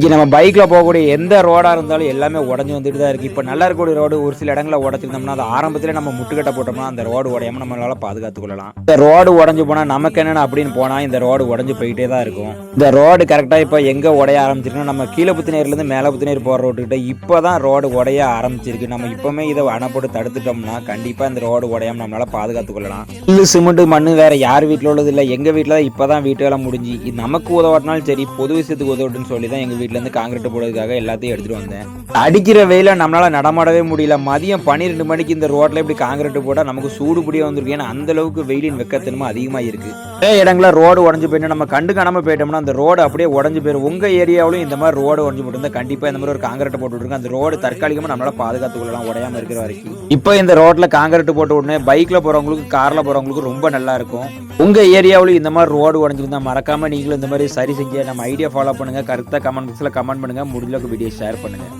இன்றைக்கி நம்ம பைக்கில் போகக்கூடிய எந்த ரோடாக இருந்தாலும் எல்லாமே உடஞ்சி வந்துட்டு தான் இருக்குது. இப்போ நல்லா இருக்கக்கூடிய ரோடு ஒரு சில இடங்களில் உடச்சிருந்தோம்னா அது ஆரம்பத்தில் நம்ம முட்டுக்கட்டை போட்டோம்னா அந்த ரோடு உடையாமல் நம்மளால் பாதுகாத்து கொள்ளலாம். இந்த ரோடு உடஞ்சி போனால் நமக்கு என்னென்னு அப்படின்னு போனால் இந்த ரோடு உடஞ்சி போயிட்டே தான் இருக்கும். இந்த ரோடு கரெக்டாக இப்போ எங்கே உடைய ஆரம்பிச்சிருக்குன்னா நம்ம கீழே புத்துநேர்லேருந்து மேலே புத்துநேர் போகிற ரோட்டுக்கிட்ட இப்போ தான் ரோடு உடைய ஆரம்பிச்சிருக்கு. நம்ம இப்போவுமே இதை அணை போட்டு தடுத்துட்டோம்னா கண்டிப்பாக இந்த ரோடு உடையாமல் நம்மளால் பாதுகாத்து கொள்ளலாம். இல்லை சிமெண்ட் மண் வேறு யார் வீட்டில் உள்ளது இல்லை, எங்கள் வீட்டில் தான் இப்போ தான் வீட்டுக்கெல்லாம் முடிஞ்சு இது நமக்கு உதவாட்டினாலும் சரி பொது விஷயத்துக்கு உதவட்டுன்னு சொல்லி தான் எங்கள் வீட்டிலேருந்து காங்கிரீட் போடுறதுக்காக எல்லாத்தையும் எடுத்துகிட்டு வந்தேன். அடிக்கிற வெயில நம்மளால் நடமாடவே முடியல. மதியம் 12 மணிக்கு இந்த ரோட்டில் இப்படி காங்கிரீட் போட்டால் நமக்கு சூடு பிடிய வந்திருக்கு. ஏன்னா அந்த அளவுக்கு வெயிலின் வெக்கத்தன்மை அதிகமாக இருக்குது. நிறைய இடங்களில் ரோடு உடஞ்சி போயிட்டு நம்ம கண்டு காணாமல் போயிட்டோம்னா அந்த ரோடு அப்படியே உடஞ்சி போயிடும். உங்கள் ஏரியாவிலும் இந்த மாதிரி ரோடு உடஞ்சி போட்டு கண்டிப்பாக இந்த மாதிரி ஒரு காங்கிரீட் போட்டு விட்டுருங்க. அந்த ரோடு தற்காலிகமாக நம்மளால் பாதுகாத்து கொள்ளலாம் உடையாமல் இருக்கிற வரைக்கும். இப்போ இந்த ரோட்டில் காங்கிரீட் போட்டு உடனே பைக்கில் போகிறவங்களுக்கு காரில் போகிறவங்களுக்கு ரொம்ப நல்லா இருக்கும். உங்கள் ஏரியாவிலும் இந்த மாதிரி ரோடு உடஞ்சிருந்தா மறக்காமல் நீங்களும் இந்த மாதிரி சரி செஞ்சு நம்ம ஐடியா ஃபாலோ பண்ணுங்கள். கரெக்டாக கமெண்ட் பாக்ஸில் கமெண்ட் பண்ணுங்கள். முடிஞ்சளவுக்கு வீடியோ ஷேர் பண்ணுங்கள்.